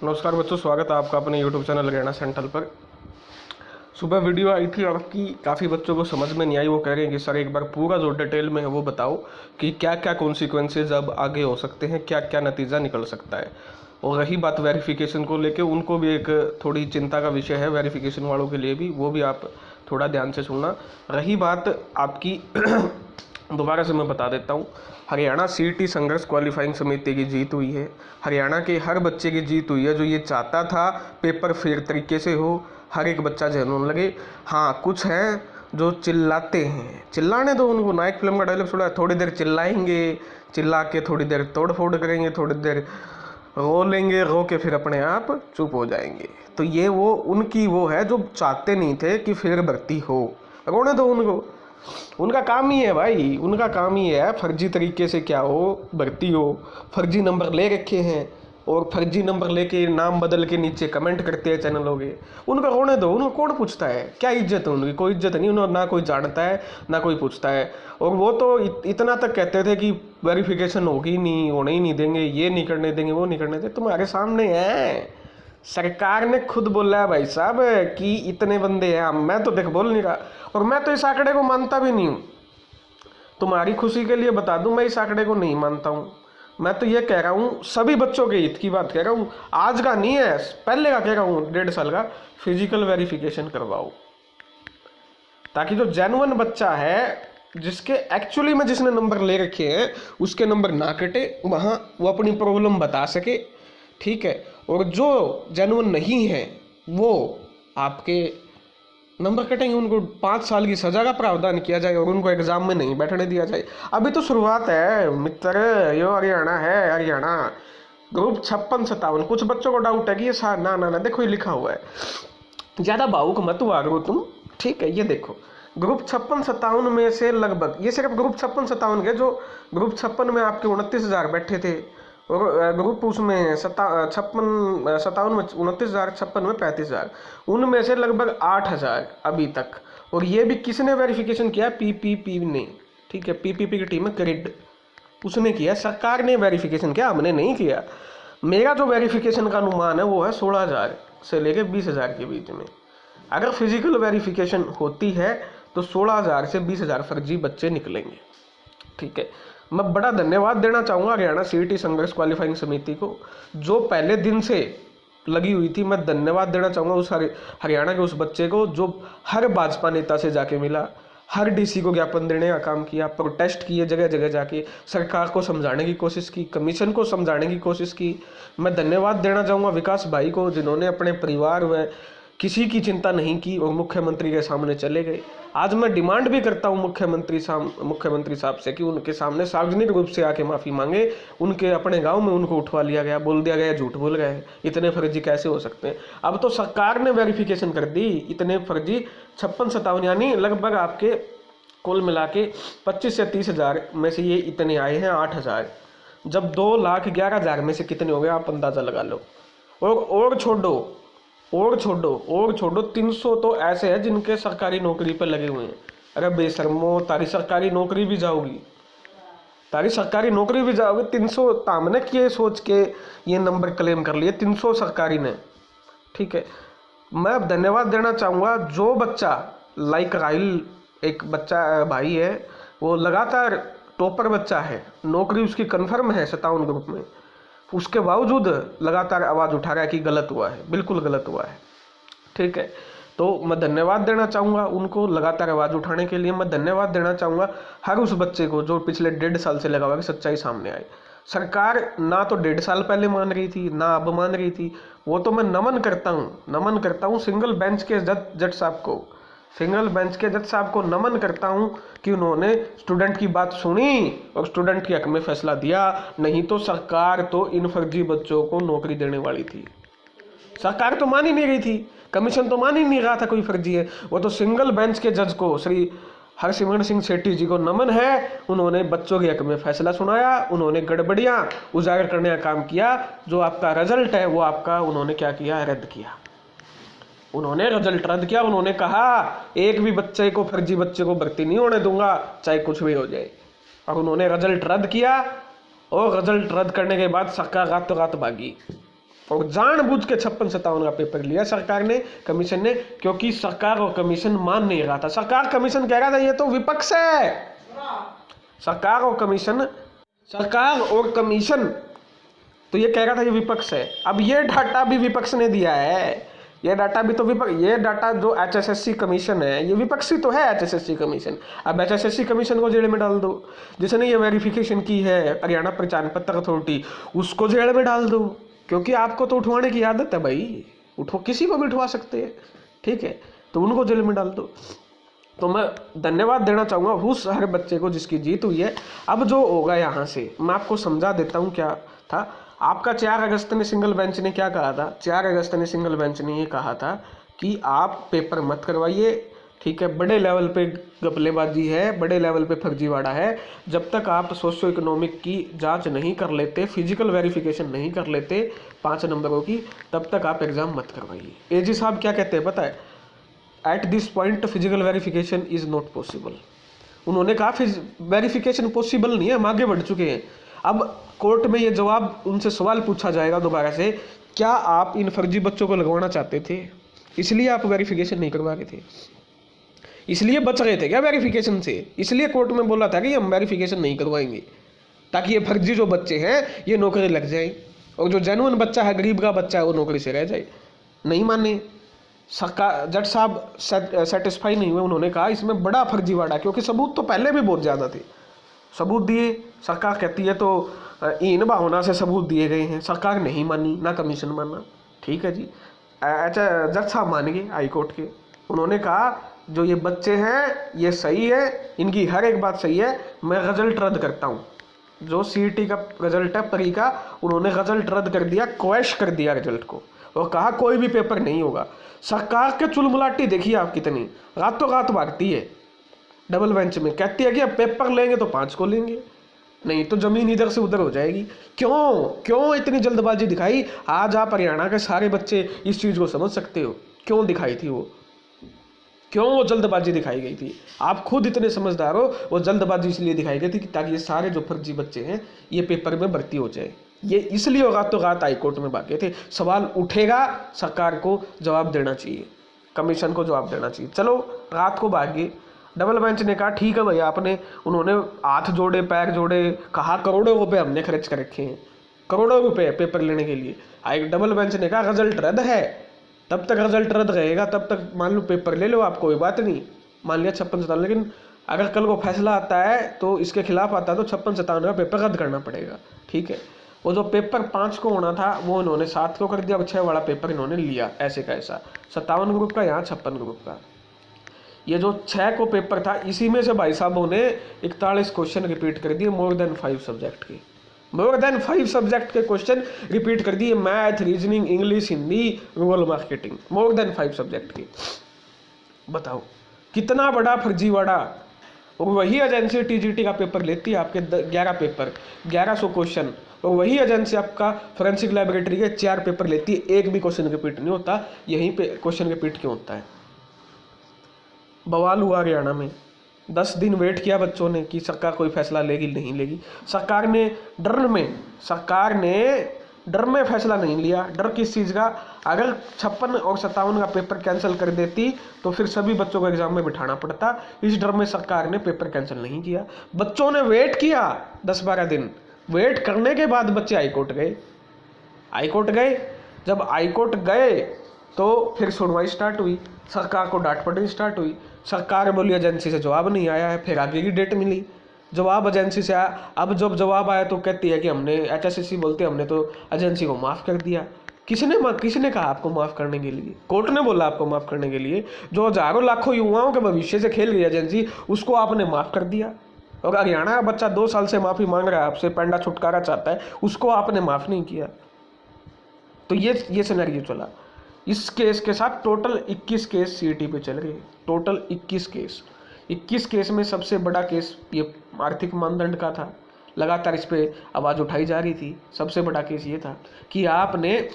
नमस्कार बच्चों, स्वागत है आपका अपने YouTube चैनल हरियाणा सेंट्रल पर। सुबह वीडियो आई थी और की काफ़ी बच्चों को समझ में नहीं आई। वो कह रहे हैं कि सर एक बार पूरा जो डिटेल में है वो बताओ कि क्या क्या कॉन्सिक्वेंसेज अब आगे हो सकते हैं, क्या क्या नतीजा निकल सकता है। और रही बात वेरिफिकेशन को लेके, उनको भी एक थोड़ी चिंता का विषय है, वेरिफिकेशन वालों के लिए भी, वो भी आप थोड़ा ध्यान से सुनना। रही बात आपकी दोबारा से मैं बता देता हूँ, हरियाणा सीईटी संघर्ष क्वालिफाइंग समिति की जीत हुई है। हरियाणा के हर बच्चे की जीत हुई है जो ये चाहता था पेपर फेयर तरीके से हो, हर एक बच्चा जेन्युइन लगे। हाँ, कुछ हैं जो चिल्लाते हैं, चिल्लाने दो उनको। नायक फिल्म का डायलॉग सुना है, थोड़ी देर चिल्लाएंगे, चिल्ला के थोड़ी देर तोड़ फोड़ करेंगे, थोड़ी देर रो लेंगे, रो के फिर अपने आप चुप हो जाएंगे। तो ये वो उनकी वो है जो चाहते नहीं थे कि फिर भर्ती हो, रोने दो उनको। उनका काम ही है भाई, उनका काम ही है फर्जी तरीके से क्या हो, भर्ती हो। फर्जी नंबर ले रखे हैं और फर्जी नंबर लेके नाम बदल के नीचे कमेंट करते हैं चैनलों के। उनका रोने दो, उनको कौन पूछता है, क्या इज्जत है उनकी? कोई इज्जत नहीं, उन्हें ना कोई जानता है ना कोई पूछता है। और वो तो इतना तक कहते थे कि वेरिफिकेशन होगी नहीं, होने ही नहीं देंगे, ये नहीं करने देंगे, वो नहीं करने देंगे। तुम्हारे सामने है, सरकार ने खुद बोला है भाई साहब कि इतने बंदे हैं। मैं तो देख बोल नहीं रहा, और मैं तो इस आंकड़े को मानता भी नहीं हूँ। तुम्हारी खुशी के लिए बता दूं, मैं इस आंकड़े को नहीं मानता हूँ। मैं तो ये कह रहा हूँ, सभी बच्चों के हित की बात कह रहा हूँ, आज का नहीं है, पहले का कह रहा हूँ, 1.5 साल का फिजिकल वेरिफिकेशन करवाओ, ताकि जो जेन्युइन बच्चा है, जिसके एक्चुअली में जिसने नंबर ले रखे हैं, उसके नंबर ना कटे, वहाँ वो अपनी प्रॉब्लम बता सके, ठीक है। और जो जेन्युइन नहीं है वो आपके नंबर कटेंगे, उनको 5 साल की सजा का प्रावधान किया जाए और उनको एग्जाम में नहीं बैठने दिया जाए। अभी तो शुरुआत है मित्र, यो हरियाणा है, हरियाणा ग्रुप 56-57। कुछ बच्चों को डाउट है कि ये ना ना ना, देखो ये लिखा हुआ है, ज़्यादा भावुक मत हुआ करो तुम, ठीक है। ये देखो, ग्रुप 56-57 में से लगभग, ये सिर्फ ग्रुप 56-57 के, जो ग्रुप 56 में आपके 29,000 बैठे थे, और ग्रुप उसमें 57 में 29,000, 56 में 35,000, उनमें से लगभग 8,000 अभी तक। और ये भी किसने वेरिफिकेशन किया? पीपीपी ने, ठीक है। पीपीपी की टीम है क्रिड, उसने किया, सरकार ने वेरिफिकेशन किया, हमने नहीं किया। मेरा जो वेरिफिकेशन का अनुमान है वो है 16,000 से लेकर 20,000 के बीच में। अगर फिजिकल वेरिफिकेशन होती है तो 16,000 से 20,000 फर्जी बच्चे निकलेंगे, ठीक है। मैं बड़ा धन्यवाद देना चाहूँगा हरियाणा सीईटी संघर्ष क्वालिफाइंग समिति को, जो पहले दिन से लगी हुई थी। मैं धन्यवाद देना चाहूँगा उस हरियाणा के उस बच्चे को जो हर भाजपा नेता से जाके मिला, हर डीसी को ज्ञापन देने का काम किया, प्रोटेस्ट किए, जगह जगह जाके सरकार को समझाने की कोशिश की, कमीशन को समझाने की कोशिश की। मैं धन्यवाद देना चाहूँगा विकास भाई को, जिन्होंने अपने परिवार व किसी की चिंता नहीं की और मुख्यमंत्री के सामने चले गए। आज मैं डिमांड भी करता हूं मुख्यमंत्री साहब से कि उनके सामने सार्वजनिक रूप से आके माफ़ी मांगे। उनके अपने गांव में उनको उठवा लिया गया, बोल दिया गया झूठ बोल गए, इतने फर्जी कैसे हो सकते हैं? अब तो सरकार ने वेरिफिकेशन कर दी, इतने फर्जी 56-57, यानी लगभग आपके कुल मिला के 25 से 30,000 में से ये इतने आए हैं 8,000। जब 2,11,000 में से कितने हो गए आप अंदाज़ा लगा लो। और छोड़ो 300 तो ऐसे हैं जिनके सरकारी नौकरी पर लगे हुए हैं। अरे बेशर्मो, तारी सरकारी नौकरी भी जाओगी, 300 तामने किए सोच के ये नंबर क्लेम कर लिए 300 सरकारी ने, ठीक है। मैं धन्यवाद देना चाहूँगा जो बच्चा लाइक राहिल, एक बच्चा भाई है, वो लगातार टॉपर बच्चा है, नौकरी उसकी कन्फर्म है 57 ग्रुप में, उसके बावजूद लगातार आवाज़ उठा रहा है कि गलत हुआ है, बिल्कुल गलत हुआ है, ठीक है। तो मैं धन्यवाद देना चाहूँगा उनको लगातार आवाज़ उठाने के लिए। मैं धन्यवाद देना चाहूँगा हर उस बच्चे को जो पिछले 1.5 साल से लगा हुआ कि सच्चाई सामने आए। सरकार ना तो 1.5 साल पहले मान रही थी, ना अब मान रही थी, वो तो मैं नमन करता हूँ सिंगल बेंच के जज साहब को नमन करता हूं कि उन्होंने स्टूडेंट की बात सुनी और स्टूडेंट के हक में फैसला दिया। नहीं तो सरकार तो इन फर्जी बच्चों को नौकरी देने वाली थी, सरकार तो मान ही नहीं रही थी, कमीशन तो मान ही नहीं रहा था कोई फर्जी है। वो तो सिंगल बेंच के जज को, श्री हरसिमरन सिंह सेठी जी को नमन है, उन्होंने बच्चों के हक में फैसला सुनाया, उन्होंने गड़बड़ियां उजागर करने का काम किया। जो आपका रिजल्ट है वो आपका उन्होंने क्या किया? रद्द किया। उन्होंने रिजल्ट रद्द किया। उन्होंने कहा एक भी बच्चे को, फर्जी बच्चे को भर्ती नहीं होने दूंगा, चाहे कुछ भी हो जाए। और उन्होंने रिजल्ट रद्द किया, और रिजल्ट रद्द करने के बाद सरकार रातों रात भागी। और जानबूझ के 56-57 का पेपर लिया सरकार ने, कमीशन ने, क्योंकि सरकार और कमीशन मान नहीं रहा था। सरकार कमीशन कह रहा था ये तो विपक्ष है, सरकार और कमीशन तो ये कह रहा था ये विपक्ष है। अब ये डाटा भी विपक्ष ने दिया है, ये डाटा भी तो ये डाटा जो HSSC कमीशन है ये विपक्षी तो है HSSC कमीशन। अब HSSC कमीशन को जेल में डाल दो, जिसने ये वेरिफिकेशन की है हरियाणा प्रचार पत्र अथॉरिटी, उसको जेल में डाल दो, क्योंकि आपको तो उठवाने की आदत है भाई, उठो, किसी को भी उठवा सकते हैं, ठीक है, तो उनको जेल में डाल दो। तो मैं धन्यवाद देना चाहूँगा उस हर बच्चे को जिसकी जीत हुई है। अब जो होगा यहाँ से मैं आपको समझा देता हूँ क्या था। आपका 4 अगस्त ने सिंगल बेंच ने क्या कहा था, 4 अगस्त ने सिंगल बेंच ने ये कहा था कि आप पेपर मत करवाइए, ठीक है, बड़े लेवल पे घपलेबाजी है, बड़े लेवल पे फर्जीवाड़ा है, जब तक आप सोशियो इकोनॉमिक की जांच नहीं कर लेते, फिजिकल वेरिफिकेशन नहीं कर लेते 5 नंबरों की, तब तक आप एग्ज़ाम मत करवाइए। एजी साहब क्या कहते हैं पता है, at this point physical verification is not possible. उन्होंने कहा वेरिफिकेशन पॉसिबल नहीं है, हम आगे बढ़ चुके हैं। अब कोर्ट में ये जवाब उनसे सवाल पूछा जाएगा दोबारा से, क्या आप इन फर्जी बच्चों को लगवाना चाहते थे, इसलिए आप वेरिफिकेशन नहीं करवा रहे थे, इसलिए बच रहे थे क्या वेरिफिकेशन से, इसलिए कोर्ट में बोला था कि हम वेरिफिकेशन नहीं करवाएंगे ताकि ये फर्जी जो बच्चे हैं ये नौकरी लग जाए, और जो जेन्युइन बच्चा है, गरीब का बच्चा है, वो नौकरी से रह जाए। नहीं माने, जज साहब सेटिस्फाई नहीं हुए, उन्होंने कहा इसमें बड़ा फर्जीवाड़ा, क्योंकि सबूत तो पहले भी बहुत ज़्यादा थे, सबूत दिए, सरकार कहती है तो इन भावना से सबूत दिए गए हैं, सरकार नहीं मानी, ना कमीशन माना, ठीक है जी। अच्छा, जज साहब मान गए हाई कोर्ट के, उन्होंने कहा जो ये बच्चे हैं ये सही है, इनकी हर एक बात सही है, मैं रिजल्ट रद्द करता हूँ। जो CET का रिजल्ट है परी का, उन्होंने रिजल्ट रद्द कर दिया, क्वैश कर दिया रिजल्ट को, और कहा कोई भी पेपर नहीं होगा। सरकार के चुलमुलाटी देखिए आप कितनी, रातों रात भागती है डबल बेंच में, कहती है कि अब पेपर लेंगे तो 5 को लेंगे, नहीं तो जमीन इधर से उधर हो जाएगी। क्यों इतनी जल्दबाजी दिखाई? आज आप हरियाणा के सारे बच्चे इस चीज़ को समझ सकते हो क्यों दिखाई थी क्यों वो जल्दबाजी दिखाई गई थी। आप खुद इतने समझदार हो, वो जल्दबाजी इसलिए दिखाई गई थी कि ताकि ये सारे जो फर्जी बच्चे हैं ये पेपर में भर्ती हो जाए। ये इसलिए होगा तो रात हाईकोर्ट में भागे थे। सवाल उठेगा, सरकार को जवाब देना चाहिए, कमीशन को जवाब देना चाहिए। चलो रात को भागे, डबल बेंच ने कहा ठीक है भैया, आपने, उन्होंने हाथ जोड़े, पैर जोड़े, कहा करोड़ों रुपए हमने खर्च कर रखे हैं, करोड़ों रुपए पेपर लेने के लिए। डबल बेंच ने कहा रिजल्ट रद्द है, तब तक रिजल्ट रद्द रहेगा, तब तक मान लो पेपर ले लो आप, कोई बात नहीं, मान लिया 56-57, लेकिन अगर कल को फैसला आता है तो इसके खिलाफ आता है तो 56-57 का पेपर रद्द करना पड़ेगा, ठीक है। वो जो पेपर 5 को होना था वो इन्होंने 7 को कर दिया, और 6 वाला पेपर इन्होंने लिया ऐसे का ऐसा, 57 ग्रुप का, यहाँ 56 ग्रुप का। ये जो 6 को पेपर था, इसी में से भाई साहबों ने 41 क्वेश्चन रिपीट कर दिए, मोर देन 5 सब्जेक्ट के क्वेश्चन रिपीट कर दिए, math, reasoning, English, Hindi, rural marketing, more than 5 subject के। बताओ कितना बड़ा फर्जीवाड़ा। और वही एजेंसी TGT का पेपर लेती है आपके 11 पेपर, 1100 क्वेश्चन, और वही एजेंसी आपका फोरेंसिक लैबोरेटरी के 4 पेपर लेती है, एक भी क्वेश्चन रिपीट नहीं होता। यहीं पे क्वेश्चन रिपीट क्यों होता है? बवाल हुआ हरियाणा में, 10 दिन वेट किया बच्चों ने कि सरकार कोई फैसला लेगी नहीं लेगी। सरकार ने डर में फैसला नहीं लिया। डर किस चीज़ का? अगर 56 और 57 का पेपर कैंसिल कर देती तो फिर सभी बच्चों को एग्जाम में बिठाना पड़ता। इस डर में सरकार ने पेपर कैंसिल नहीं किया। बच्चों ने वेट किया 10-12 दिन, वेट करने के बाद बच्चे हाईकोर्ट गए। जब हाईकोर्ट गए तो फिर सुनवाई स्टार्ट हुई, सरकार को डांट पड़नी स्टार्ट हुई। सरकार बोली एजेंसी से जवाब नहीं आया है, फिर आगे की डेट मिली, जवाब एजेंसी से आया। अब जब जवाब आया तो कहती है कि हमने, HSSC बोलते हमने तो एजेंसी को माफ़ कर दिया। किसने कहा आपको माफ़ करने के लिए? कोर्ट ने बोला आपको माफ़ करने के लिए। जो हजारों लाखों युवाओं के भविष्य से खेल गई एजेंसी, उसको आपने माफ़ कर दिया। और हरियाणा का बच्चा 2 साल से माफ़ी मांग रहा है आपसे, पेंडा छुटकारा चाहता है, उसको आपने माफ़ नहीं किया। तो ये सिनेरियो चला। इस केस के साथ टोटल 21 केस CET पे चल रहे हैं, टोटल 21 केस में सबसे बड़ा केस ये आर्थिक मानदंड का था। लगातार इस पे आवाज़ उठाई जा रही थी। सबसे बड़ा केस ये था कि आपने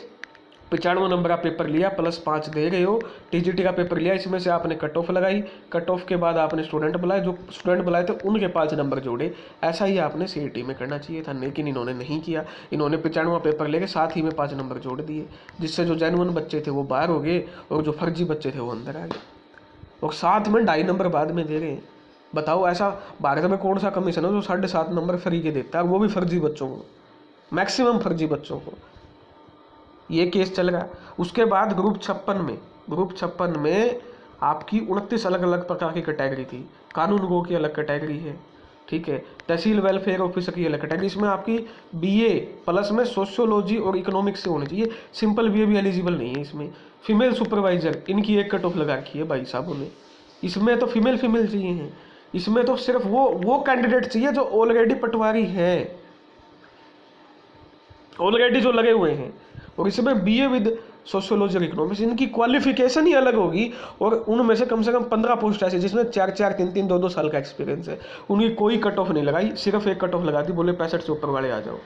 95 नंबर का पेपर लिया प्लस 5 दे रहे हो, टीजीटी का पेपर लिया, इसमें से आपने कट ऑफ लगाई, कट ऑफ के बाद आपने स्टूडेंट बुलाए, जो स्टूडेंट बुलाए थे उनके 5 नंबर जोड़े। ऐसा ही आपने सीईटी में करना चाहिए था, लेकिन इन्होंने नहीं किया। इन्होंने 95 पेपर लेके साथ ही में 5 नंबर जोड़ दिए, जिससे जो जेन्युइन बच्चे थे वो बाहर हो गए और जो फर्जी बच्चे थे वो अंदर आ गए, और साथ में 2.5 नंबर बाद में दे रहे हैं। बताओ ऐसा भारत में कौन सा कमीशन है जो 7.5 नंबर फ्री के देता है, वो भी फर्जी बच्चों को, मैक्सिमम फर्जी बच्चों को। ये केस चल रहा। उसके बाद ग्रुप 56 में आपकी 29 अलग अलग प्रकार की कैटेगरी थी। कानून गो की अलग कैटेगरी है, ठीक है, तहसील वेलफेयर ऑफिसर की अलग कैटेगरी। इसमें आपकी बीए प्लस में सोशियोलॉजी और इकोनॉमिक्स से होनी चाहिए, सिंपल बीए भी एलिजिबल नहीं है इसमें। फीमेल सुपरवाइजर, इनकी एक कट ऑफ लगा रखी है भाई साहबों ने। इसमें तो फीमेल चाहिए हैं, इसमें तो सिर्फ वो कैंडिडेट चाहिए जो ऑलरेडी पटवारी हैं, ऑलरेडी जो लगे हुए हैं। और इसमें बीए विद सोशियोलॉजी और इकोनॉमिक्स, इनकी क्वालिफिकेशन ही अलग होगी। और उनमें से कम 15 पोस्ट ऐसे जिसमें 4-4, 3-3, 2-2 साल का एक्सपीरियंस है। उनकी कोई कट ऑफ नहीं लगाई, सिर्फ एक कट ऑफ लगा दी, बोले 65 से ऊपर वाले आ जाओ।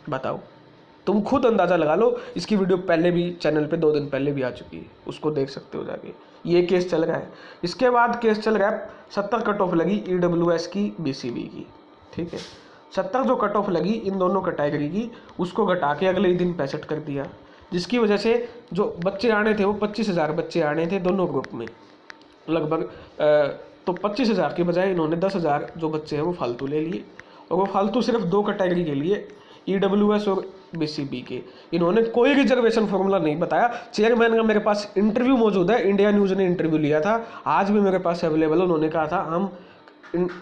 बताओ, तुम खुद अंदाजा लगा लो। इसकी वीडियो पहले भी चैनल पे 2 दिन पहले भी आ चुकी है, उसको देख सकते हो जाके। ये केस चल रहा है। इसके बाद केस चल रहा है 70 कट ऑफ लगी ईडब्ल्यूएस की, बीसीबी की, ठीक है। 70 जो कट ऑफ लगी इन दोनों कैटेगरी की, उसको घटा के अगले ही दिन 65 कर दिया, जिसकी वजह से जो बच्चे आने थे वो 25,000 बच्चे आने थे दोनों ग्रुप में लगभग। तो 25,000 के बजाय इन्होंने 10,000 जो बच्चे हैं वो फालतू ले लिए, और वो फालतू सिर्फ 2 कैटेगरी के लिए, ईडब्ल्यूएस और बीसीबी के। इन्होंने कोई रिजर्वेशन फॉर्मूला नहीं बताया। चेयरमैन का मेरे पास इंटरव्यू मौजूद है, इंडिया न्यूज़ ने इंटरव्यू लिया था, आज भी मेरे पास अवेलेबल। उन्होंने कहा था हम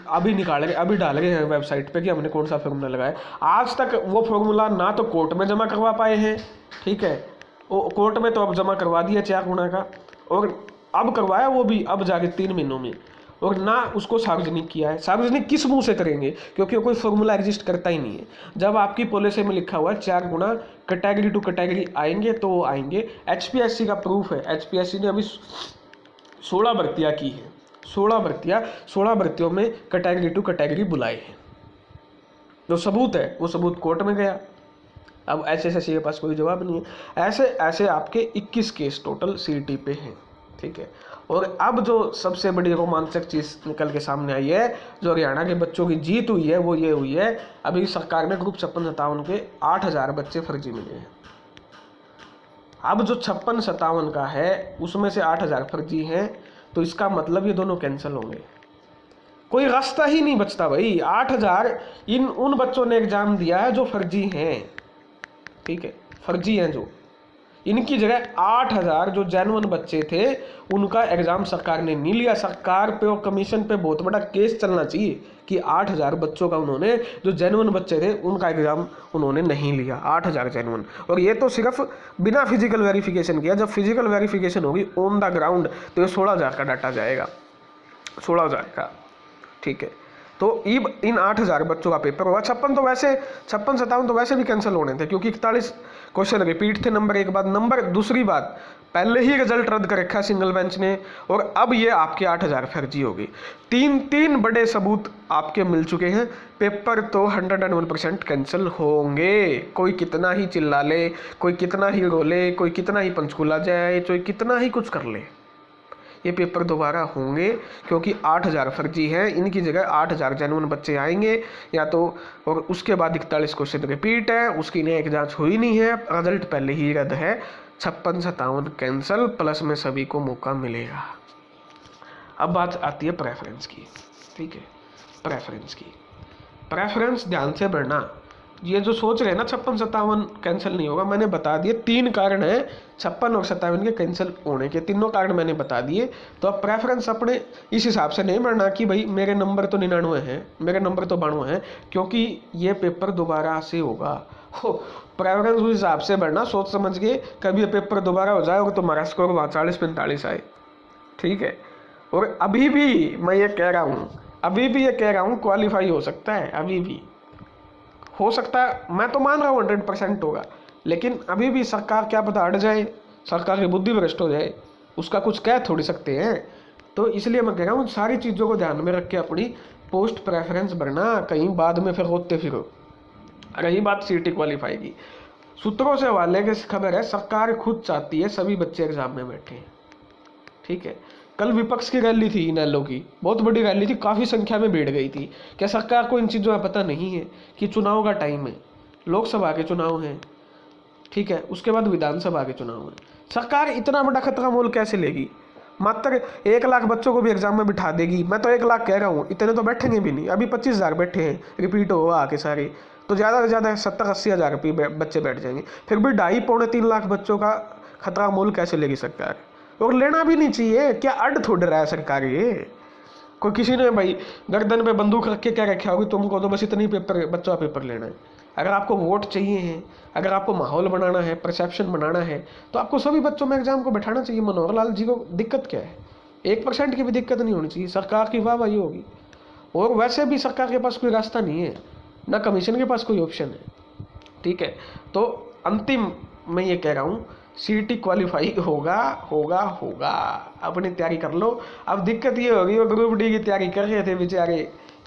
अभी निकाल रहे, अभी डाल रहे हैं वेबसाइट पे कि हमने कौन सा फॉर्मूला लगाया। आज तक वो फॉर्मूला ना तो कोर्ट में जमा करवा पाए हैं, ठीक है, वो कोर्ट में तो अब जमा करवा दिया 4 गुना का, और अब करवाया वो भी अब जाके 3 महीनों में, और ना उसको सार्वजनिक किया है। सार्वजनिक किस मुंह से करेंगे, क्योंकि कोई फॉर्मूला एग्जिस्ट करता ही नहीं है। जब आपकी पॉलिसी में लिखा हुआ है 4 गुना कैटेगरी टू कैटेगरी आएंगे तो वो आएंगे। एचपीएससी का प्रूफ है, एचपीएससी ने अभी 16 भर्तियाँ की है, 16 भर्तियों में कैटेगरी टू कैटेगरी बुलाए हैं। जो सबूत है वो सबूत कोर्ट में गया। अब एसएससी के पास कोई जवाब नहीं है। ऐसे ऐसे आपके 21 केस टोटल सीईटी पे हैं, ठीक है। और अब जो सबसे बड़ी रोमांचक चीज़ निकल के सामने आई है, जो हरियाणा के बच्चों की जीत हुई है, वो ये हुई है अभी सरकार ने ग्रुप 56-57 के 8,000 बच्चे फर्जी मिले हैं। अब जो 56-57 का है उसमें से 8,000 फर्जी हैं, तो इसका मतलब ये दोनों कैंसिल होंगे। कोई रास्ता ही नहीं बचता भाई। 8,000 उन बच्चों ने एग्जाम दिया है जो फर्जी हैं, ठीक है, फर्जी हैं जो। इनकी जगह 8,000 जो जेन्युइन बच्चे थे उनका एग्जाम सरकार ने नहीं लिया। सरकार पे और कमीशन पे बहुत बड़ा केस चलना चाहिए कि 8,000 बच्चों का उन्होंने, जो जेन्युइन बच्चे थे उनका एग्जाम उन्होंने नहीं लिया, 8,000 जेन्युइन। और ये तो सिर्फ बिना फिजिकल वेरिफिकेशन किया। जब फिजिकल वेरिफिकेशन होगी ऑन द ग्राउंड तो ये 16,000 का डाटा जाएगा, 16,000 का, ठीक है। तो इन 8,000 बच्चों का पेपर हुआ। 56-57 तो वैसे भी कैंसिल होने थे, क्योंकि 41 क्वेश्चन रिपीट थे, नंबर एक बात। नंबर दूसरी बात, पहले ही रिजल्ट रद्द कर रखा सिंगल बेंच ने, और अब ये आपके 8,000 फर्जी हो गई। 3 बड़े सबूत आपके मिल चुके हैं। पेपर तो 101% कैंसिल होंगे। कोई कितना ही चिल्ला ले, कोई कितना ही रोले, कोई कितना ही पंचकूला जाए, कोई कितना ही कुछ कर ले, ये पेपर दोबारा होंगे, क्योंकि 8,000 फर्जी हैं। इनकी जगह 8,000 जेन्युइन बच्चे आएंगे या तो, और उसके बाद 41 क्वेश्चन रिपीट है, उसकी न्यायिक जांच हुई नहीं है, रिजल्ट पहले ही रद्द है। 56-57 कैंसिल, प्लस में सभी को मौका मिलेगा। अब बात आती है प्रेफरेंस की, ठीक है। प्रेफरेंस ध्यान से बढ़ना। ये जो सोच रहे हैं ना 56-57 कैंसिल नहीं होगा, मैंने बता दिए 3 कारण हैं 56 और 57 के कैंसिल होने के। तीनों कारण मैंने बता दिए। तो अब प्रेफरेंस अपने इस हिसाब से नहीं बढ़ना कि भाई मेरे नंबर तो 99 हैं, मेरे नंबर तो 92 हैं, क्योंकि ये पेपर दोबारा से होगा। प्रेफरेंस उस हिसाब से बढ़ना, सोच समझ के, कभी ये पेपर दोबारा हो जाए और तुम्हारा स्कोर 40-45 आए, ठीक है। और अभी भी मैं ये कह रहा हूँ, क्वालिफाई हो सकता है, अभी भी हो सकता है। मैं तो मान रहा हूँ 100% होगा, लेकिन अभी भी सरकार क्या पता अड़ जाए, सरकार की बुद्धि भ्रष्ट हो जाए, उसका कुछ कह थोड़ी सकते हैं। तो इसलिए मैं कह रहा हूँ सारी चीज़ों को ध्यान में रख के अपनी पोस्ट प्रेफरेंस भरना, कहीं बाद में फिर होते फिरो। रही बात सीईटी क्वालिफाई की, सूत्रों से हवाले की खबर है, सरकार खुद चाहती है सभी बच्चे एग्जाम में बैठे। ठीक है, कल विपक्ष की रैली थी इनेलो की, बहुत बड़ी रैली थी, काफ़ी संख्या में भीड़ गई थी। क्या सरकार को इन चीज़ों का पता नहीं है कि चुनाव का टाइम है, लोकसभा के चुनाव हैं, ठीक है, उसके बाद विधानसभा के चुनाव हैं। सरकार इतना बड़ा खतरा मोल कैसे लेगी? मात्र 1 लाख बच्चों को भी एग्जाम में बिठा देगी। मैं तो 1 लाख कह रहा हूँ, इतने तो बैठेंगे भी नहीं। अभी 25,000 बैठे हैं, रिपीट हो आके सारे, तो ज़्यादा से ज़्यादा 70-80 हज़ार बच्चे बैठ जाएंगे। फिर भी 2.5-3 लाख बच्चों का खतरा मोल कैसे लेगी सरकार? और लेना भी नहीं चाहिए। क्या अड थोड़ रहा है सरकार? ये कोई किसी ने भाई गर्दन पे बंदूक रख के क्या रखा होगी? तुमको तो बस इतनी पेपर, बच्चों का पेपर लेना है। अगर आपको वोट चाहिए है, अगर आपको माहौल बनाना है, परसेप्शन बनाना है, तो आपको सभी बच्चों में एग्जाम को बैठाना चाहिए। मनोहर लाल जी को दिक्कत क्या है? 1% की भी दिक्कत नहीं होनी चाहिए, सरकार की वाहवाही होगी। और वैसे भी सरकार के पास कोई रास्ता नहीं है, ना कमीशन के पास कोई ऑप्शन है। ठीक है, तो अंतिम मैं ये कह रहा हूँ, सीईटी क्वालिफाई होगा होगा होगा। अपनी तैयारी कर लो। अब दिक्कत ये होगी, वो ग्रुप डी की तैयारी कर रहे थे बेचारे,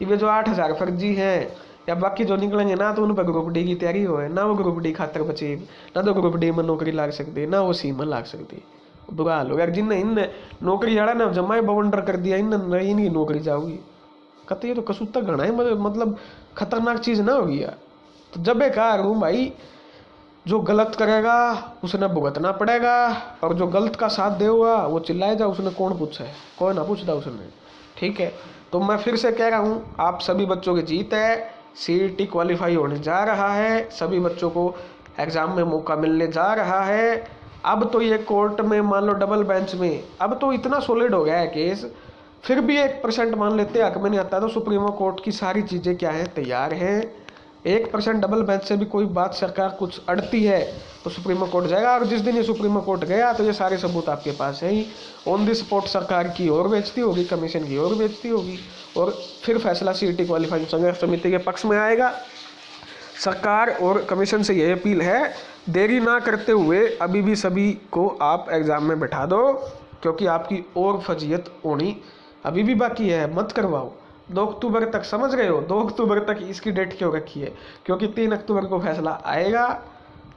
ये जो 8,000 फर्जी हैं या बाकी जो निकलेंगे ना, तो उन पर ग्रुप डी की तैयारी हो, ना वो ग्रुप डी खातर बचे, ना तो ग्रुप डी में नौकरी लाग सकती, ना वो सी में लाग सकती। बुरा हाल हो यार, जिनने इन नौकरी जड़ा ना जमाए बवंडर कर दिया, इनकी नौकरी जाओगी। कहते ये तो कसूता घना है, मतलब खतरनाक चीज़ ना होगी यार। तो जब एक कहा हूँ भाई, जो गलत करेगा उसने भुगतना पड़ेगा, और जो गलत का साथ दे हुआ वो चिल्लाएगा, उसने कौन पूछा है? कोई ना पूछता उसने। ठीक है, तो मैं फिर से कह रहा हूँ, आप सभी बच्चों की जीत है। सीईटी क्वालिफाई होने जा रहा है, सभी बच्चों को एग्ज़ाम में मौका मिलने जा रहा है। अब तो ये कोर्ट में मान लो डबल बेंच में, अब तो इतना सॉलिड हो गया है केस, फिर भी 1% मान लेते हक में नहीं आता, तो सुप्रीम कोर्ट की सारी चीज़ें क्या हैं, तैयार हैं। 1% डबल बेंच से भी कोई बात सरकार कुछ अड़ती है तो सुप्रीम कोर्ट जाएगा, और जिस दिन ये सुप्रीम कोर्ट गया तो ये सारे सबूत आपके पास है ही। ऑन द स्पॉट सरकार की ओर बेचती होगी, कमीशन की ओर बेचती होगी, और फिर फैसला सीईटी क्वालिफाइंग संघर्ष समिति के पक्ष में आएगा। सरकार और कमीशन से यह अपील है, देरी ना करते हुए अभी भी सभी को आप एग्ज़ाम में बैठा दो, क्योंकि आपकी और फजीयत होनी अभी भी बाकी है, मत करवाओ। 2 अक्टूबर तक, समझ रहे हो, 2 अक्टूबर तक इसकी डेट क्यों रखी है? क्योंकि 3 अक्टूबर को फैसला आएगा,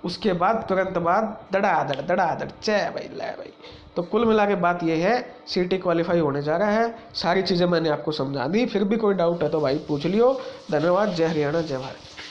उसके बाद तुरंत बाद दड़ादड़ चै भाई ले भाई। तो कुल मिला के बात यह है, सीईटी क्वालिफाई होने जा रहा है। सारी चीज़ें मैंने आपको समझा दी, फिर भी कोई डाउट है तो भाई पूछ लियो। धन्यवाद। जय हरियाणा, जय भारत।